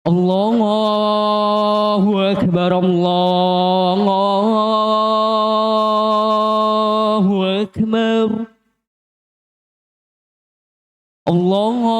Allahu Akbar, Allahu Akbar, Allahu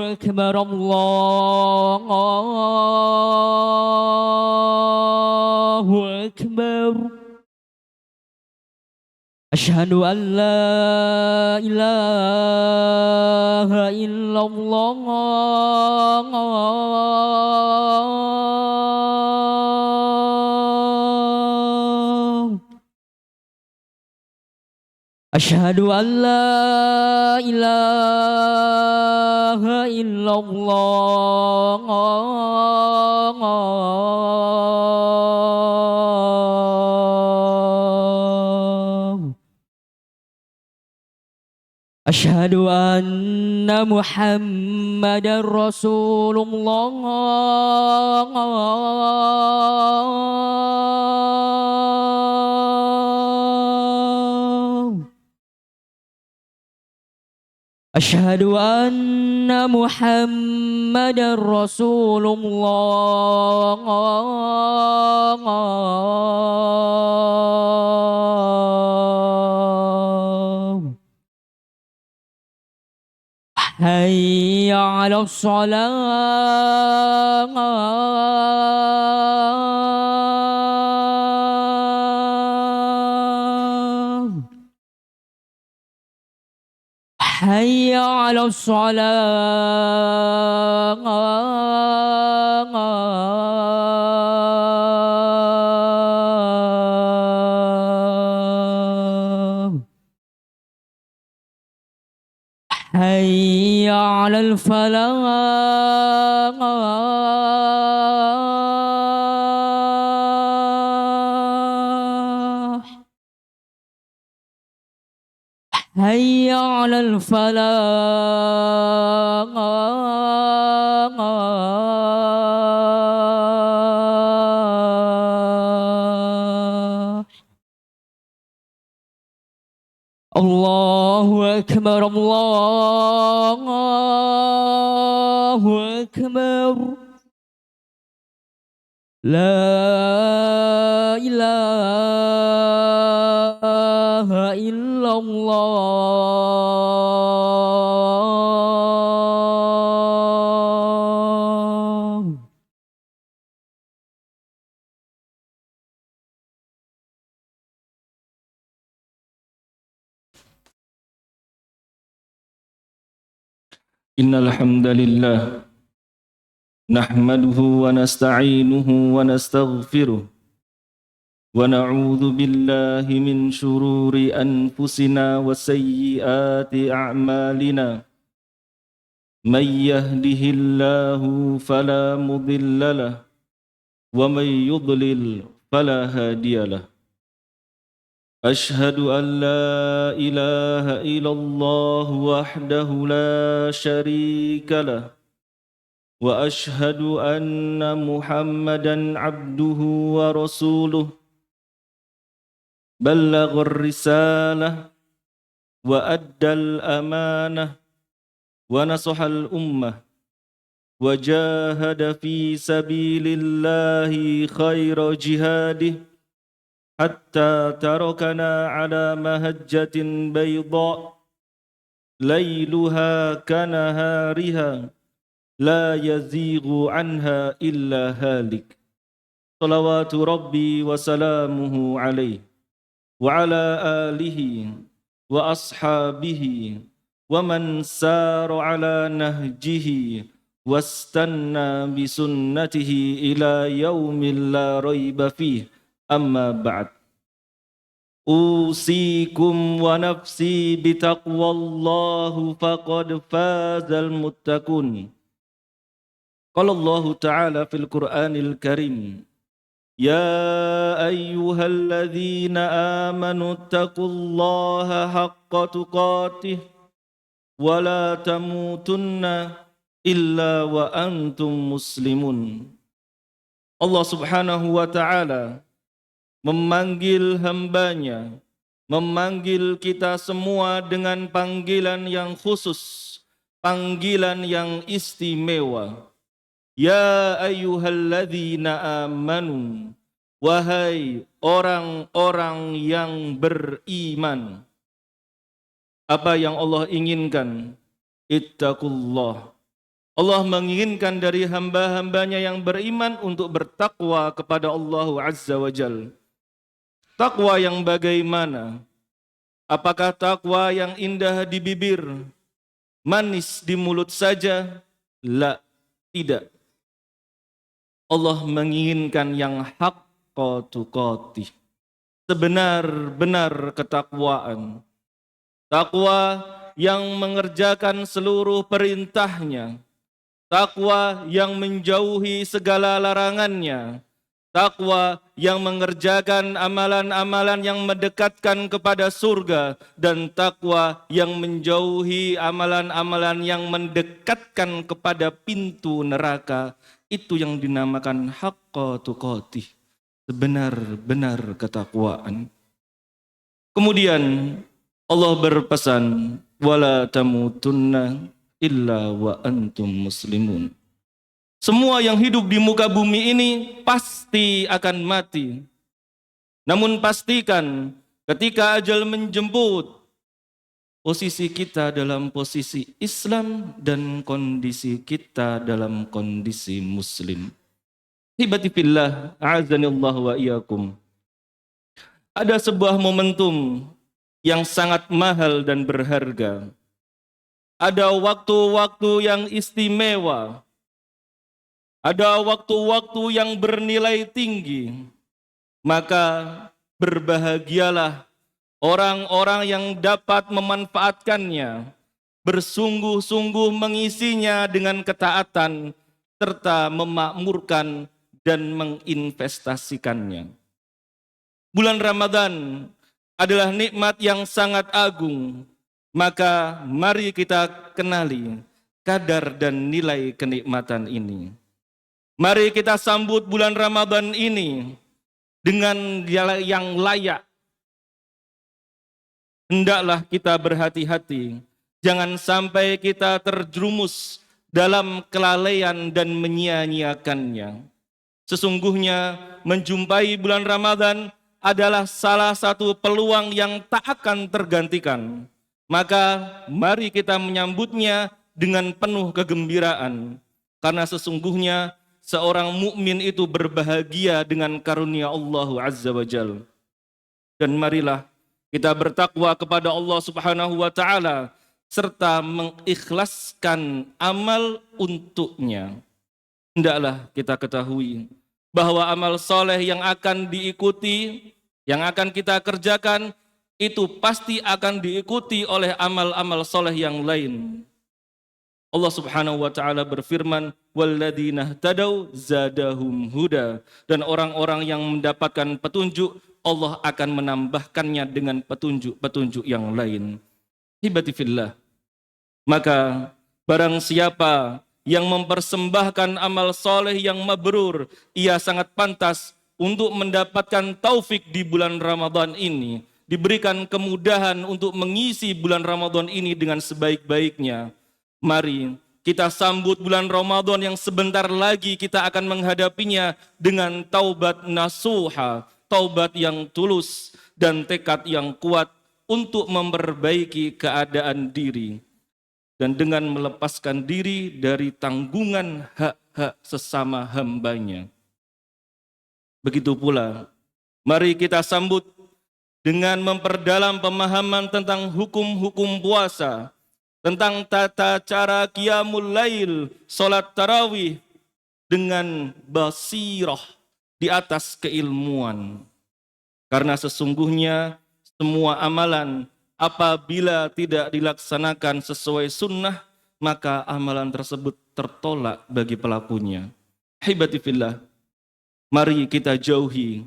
Akbar, Allahu Akbar. Asyhadu an la ilaha illallah. Asyhadu an la ilaha illallah. Asyhadu anna Muhammadar Rasulullah. Asyhadu anna Muhammadar Rasulullah. Hayya 'alas shalah. Hayya 'alas shalah. Hayya 'alal falah. Hayya 'alal falah. Allahu Akbar, Allahu Akbar. La ilaha illallah. Innal hamdalillah nahmaduhu wa nasta'inuhu wa nastaghfiruh wa na'udzu billahi min shururi anfusina wa sayyiati a'malina. May yahdihillahu fala mudilla lahu wa may yudlil fala hadiyalah. أشهد أن لا إله إلا الله وحده لا شريك له وأشهد أن محمدًا عبده ورسوله بلغ الرسالة وأدى الأمانة ونصح الأمة وجاهد في سبيل الله خير جهاده حتى تركنا على مهجة بيضاء ليلها كنهارها لا يزيغ عنها إلا هالك صلوات ربي وسلامه عليه وعلى آله وأصحابه ومن سار على نهجه واستنى بسنته إلى يوم لا ريب فيه. Amma ba'd. Usikum wa nafsi bitaqwallahu faqad fazal muttaqun. Qala Allah Ta'ala fil Qur'anil Karim, Ya ayyuhalladzina amanu taqullaha haqqa tuqatih wa la tamutunna illa wa antum muslimun. Allah Subhanahu wa Ta'ala memanggil hambanya, memanggil kita semua dengan panggilan yang khusus, panggilan yang istimewa. Ya ayyuhalladzina amanu, wahai orang-orang yang beriman. Apa yang Allah inginkan? Ittaqullah. Allah menginginkan dari hamba-hambanya yang beriman untuk bertakwa kepada Allah Azza wa Jal. Takwa yang bagaimana? Apakah takwa yang indah di bibir, manis di mulut saja? La, tidak. Allah menginginkan yang haqqa tuqatih, sebenar-benar ketakwaan. Takwa yang mengerjakan seluruh perintahnya, takwa yang menjauhi segala larangannya, takwa yang mengerjakan amalan-amalan yang mendekatkan kepada surga, dan takwa yang menjauhi amalan-amalan yang mendekatkan kepada pintu neraka. Itu yang dinamakan haqqa tuqatih, sebenar-benar ketakwaan. Kemudian Allah berpesan, wala tamutunna illa wa antum muslimun. Semua yang hidup di muka bumi ini pasti akan mati. Namun pastikan ketika ajal menjemput, posisi kita dalam posisi Islam dan kondisi kita dalam kondisi Muslim. Hibati fillah, a'azanillah wa iyakum. Ada sebuah momentum yang sangat mahal dan berharga. Ada waktu-waktu yang istimewa. Ada waktu-waktu yang bernilai tinggi. Maka berbahagialah orang-orang yang dapat memanfaatkannya, bersungguh-sungguh mengisinya dengan ketaatan, serta memakmurkan dan menginvestasikannya. Bulan Ramadan adalah nikmat yang sangat agung, maka mari kita kenali kadar dan nilai kenikmatan ini. Mari kita sambut bulan Ramadan ini dengan yang layak. Hendaklah kita berhati-hati, jangan sampai kita terjerumus dalam kelalaian dan menyia-nyiakannya. Sesungguhnya menjumpai bulan Ramadan adalah salah satu peluang yang tak akan tergantikan. Maka mari kita menyambutnya dengan penuh kegembiraan, karena sesungguhnya seorang mukmin itu berbahagia dengan karunia Allah Azza wa Jalla. Dan marilah kita bertakwa kepada Allah Subhanahu wa taala serta mengikhlaskan amal untuknya. Hendaklah kita ketahui bahwa amal soleh yang akan diikuti, yang akan kita kerjakan, itu pasti akan diikuti oleh amal-amal soleh yang lain. Allah Subhanahu wa taala berfirman, walladzina ihtadaw zadahum huda, dan orang-orang yang mendapatkan petunjuk, Allah akan menambahkannya dengan petunjuk-petunjuk yang lain. Hibati fillah. Maka barang siapa yang mempersembahkan amal soleh yang mabrur, ia sangat pantas untuk mendapatkan taufik di bulan Ramadan ini, diberikan kemudahan untuk mengisi bulan Ramadan ini dengan sebaik-baiknya. Mari kita sambut bulan Ramadan yang sebentar lagi kita akan menghadapinya dengan taubat nasuha, taubat yang tulus dan tekad yang kuat untuk memperbaiki keadaan diri, dan dengan melepaskan diri dari tanggungan hak-hak sesama hambanya. Begitu pula, mari kita sambut dengan memperdalam pemahaman tentang hukum-hukum puasa, tentang tata cara qiyamul lail, salat tarawih, dengan basirah di atas keilmuan. Karena sesungguhnya semua amalan apabila tidak dilaksanakan sesuai sunnah, maka amalan tersebut tertolak bagi pelakunya. Hibati fillah, mari kita jauhi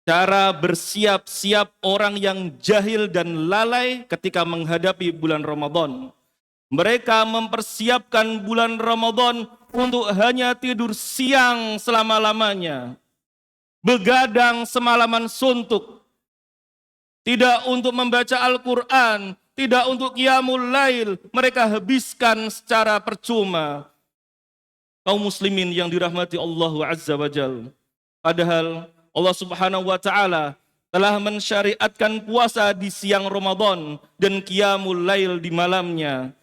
cara bersiap-siap orang yang jahil dan lalai ketika menghadapi bulan Ramadan. Mereka mempersiapkan bulan Ramadan untuk hanya tidur siang selama-lamanya, begadang semalaman suntuk, tidak untuk membaca Al-Quran, tidak untuk qiyamul lail, mereka habiskan secara percuma. Kaum muslimin yang dirahmati Allah Azza wa Jalla. Padahal Allah Subhanahu wa taala telah mensyariatkan puasa di siang Ramadan dan qiyamul lail di malamnya.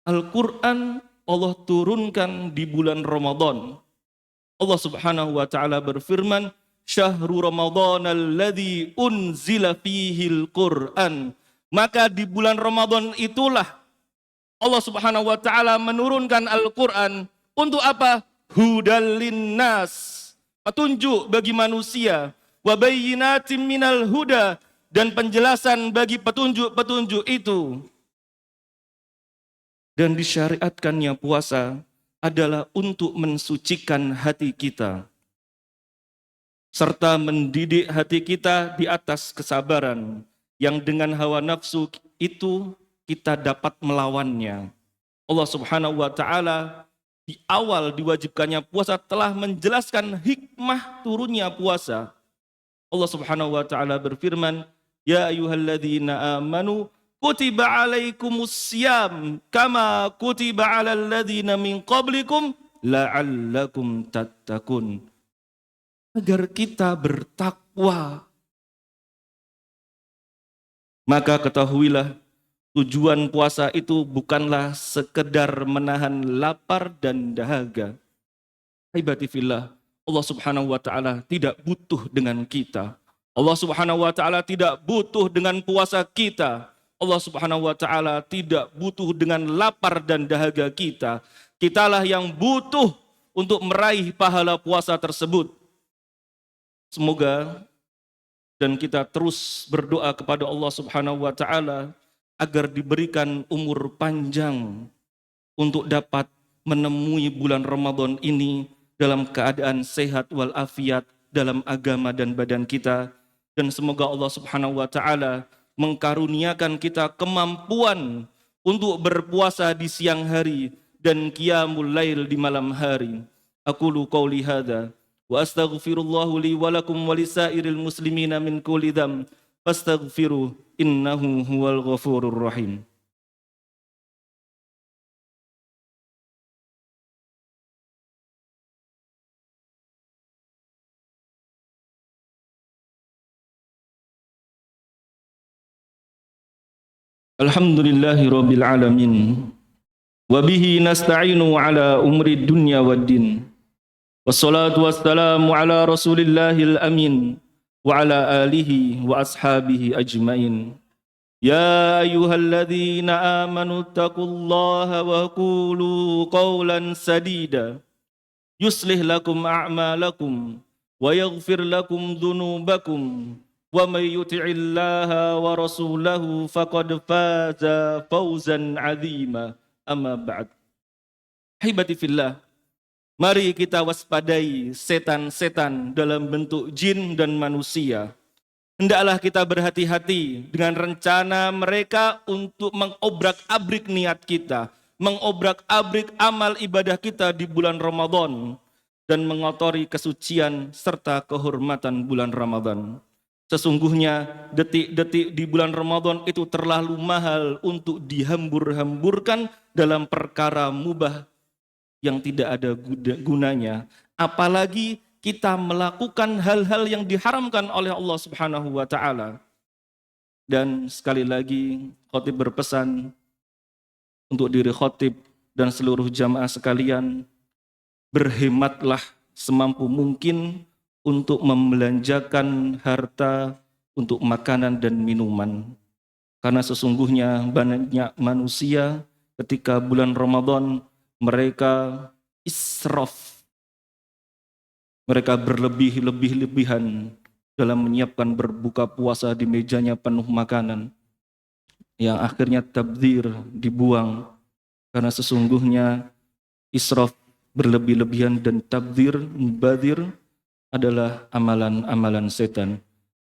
Al-Quran Allah turunkan di bulan Ramadan. Allah Subhanahu wa taala berfirman, "Syahrul Ramadan alladzi unzila fihil Qur'an." Maka di bulan Ramadan itulah Allah Subhanahu wa taala menurunkan Al-Quran untuk apa? Hudal linnas, petunjuk bagi manusia, wa bayyinatin minal huda, dan penjelasan bagi petunjuk-petunjuk itu. Dan disyariatkannya puasa adalah untuk mensucikan hati kita, serta mendidik hati kita di atas kesabaran, yang dengan hawa nafsu itu kita dapat melawannya. Allah Subhanahu wa taala di awal diwajibkannya puasa telah menjelaskan hikmah turunnya puasa. Allah Subhanahu wa taala berfirman, "Ya ayyuhalladzina amanu kutiba alaikumus syiyam kama kutiba alal ladzina min qablikum la'allakum tattaqun." Agar kita bertakwa. Maka ketahuilah, tujuan puasa itu bukanlah sekedar menahan lapar dan dahaga. Haibati fillah, Allah Subhanahu wa taala tidak butuh dengan kita. Allah Subhanahu wa taala tidak butuh dengan puasa kita. Allah Subhanahu wa taala tidak butuh dengan lapar dan dahaga kita. Kitalah yang butuh untuk meraih pahala puasa tersebut. Semoga dan kita terus berdoa kepada Allah Subhanahu wa taala agar diberikan umur panjang untuk dapat menemui bulan Ramadan ini dalam keadaan sehat walafiat dalam agama dan badan kita. Dan semoga Allah Subhanahu wa taala mengkaruniakan kita kemampuan untuk berpuasa di siang hari dan qiyamul lail di malam hari. Aqulu qauli hadza wa astaghfirullahu li wa lakum wa lisairil muslimina min kulli dzamb fastaghfiruh innahu huwal ghafurur rahim. Alhamdulillahi rabbil alamin. Wa bihi nasta'inu ala umri dunya waddin. Wassalatu wassalamu ala rasulillahil amin wa ala alihi wa ashabihi ajmain. Ya ayyuhalladzina amanu taqullaha wa qulu qawlan sadida yuslih lakum a'malakum wa yaghfir lakum dhunubakum wa may yuti'illaha wa rasulahu faqad faza fawzan 'azima. Amma ba'd. Hibati fillah, mari kita waspadai setan-setan dalam bentuk jin dan manusia. Hendaklah kita berhati-hati dengan rencana mereka untuk mengobrak-abrik niat kita, mengobrak-abrik amal ibadah kita di bulan Ramadan, dan mengotori kesucian serta kehormatan bulan Ramadan. Sesungguhnya detik-detik di bulan Ramadan itu terlalu mahal untuk dihambur-hamburkan dalam perkara mubah yang tidak ada gunanya. Apalagi kita melakukan hal-hal yang diharamkan oleh Allah Subhanahu wa taala. Dan sekali lagi khatib berpesan untuk diri khatib dan seluruh jamaah sekalian, berhematlah semampu mungkin untuk membelanjakan harta untuk makanan dan minuman. Karena sesungguhnya banyak manusia ketika bulan Ramadan mereka israf. Mereka berlebihan dalam menyiapkan berbuka puasa di mejanya penuh makanan, yang akhirnya tabdzir, dibuang. Karena sesungguhnya israf, berlebih-lebihan, dan tabdzir, mubadir adalah amalan-amalan setan.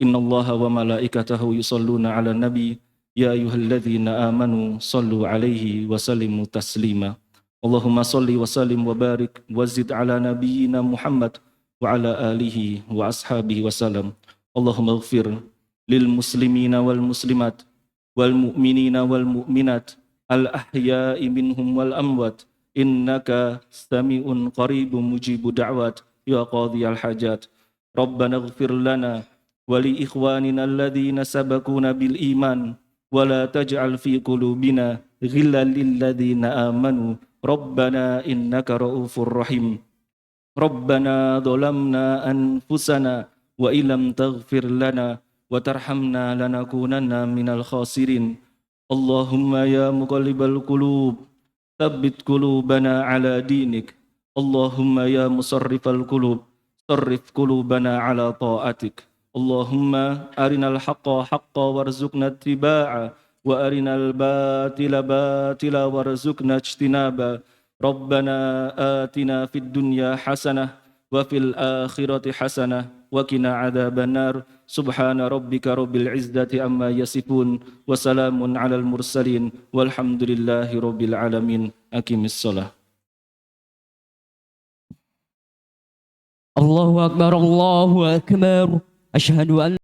Innallaha wa malaikatahu yusalluna ala nabi ya ayyuhalladzina amanu sallu alaihi wa sallimu taslima. Allahumma salli wa sallim wa barik wa zid ala nabiyyina Muhammad wa ala alihi wa ashabihi wa sallam. Allahumma ighfir lil muslimina wal muslimat والمؤمنين والمؤمنات الأحياء منهم والأموات إنك سميع قريب مجيب دعوات يا قاضي الحاجات ربنا اغفر لنا ولإخواننا الذين سبقونا بالإيمان ولا تجعل في قلوبنا غلا للذين آمنوا ربنا إنك رؤوف رحيم ربنا ظلمنا أنفسنا وإن لم تغفر لنا وترحمنا لنكونن من الخاسرين اللهم يا مقلب القلوب ثبت قلوبنا على دينك اللهم يا مصرف القلوب صرف قلوبنا على طاعتك اللهم أرنا الحق حقا وارزقنا اتباعه وأرنا الباطل باطلا وارزقنا اجتنابه ربنا آتنا في الدنيا حسنة وفي الآخرة حسنة وقنا عذاب النار سبحان ربك رب العزة عما يصفون وسلام على المرسلين والحمد لله رب العالمين أقم الصلاة الله أكبر الله أكبر أشهد أن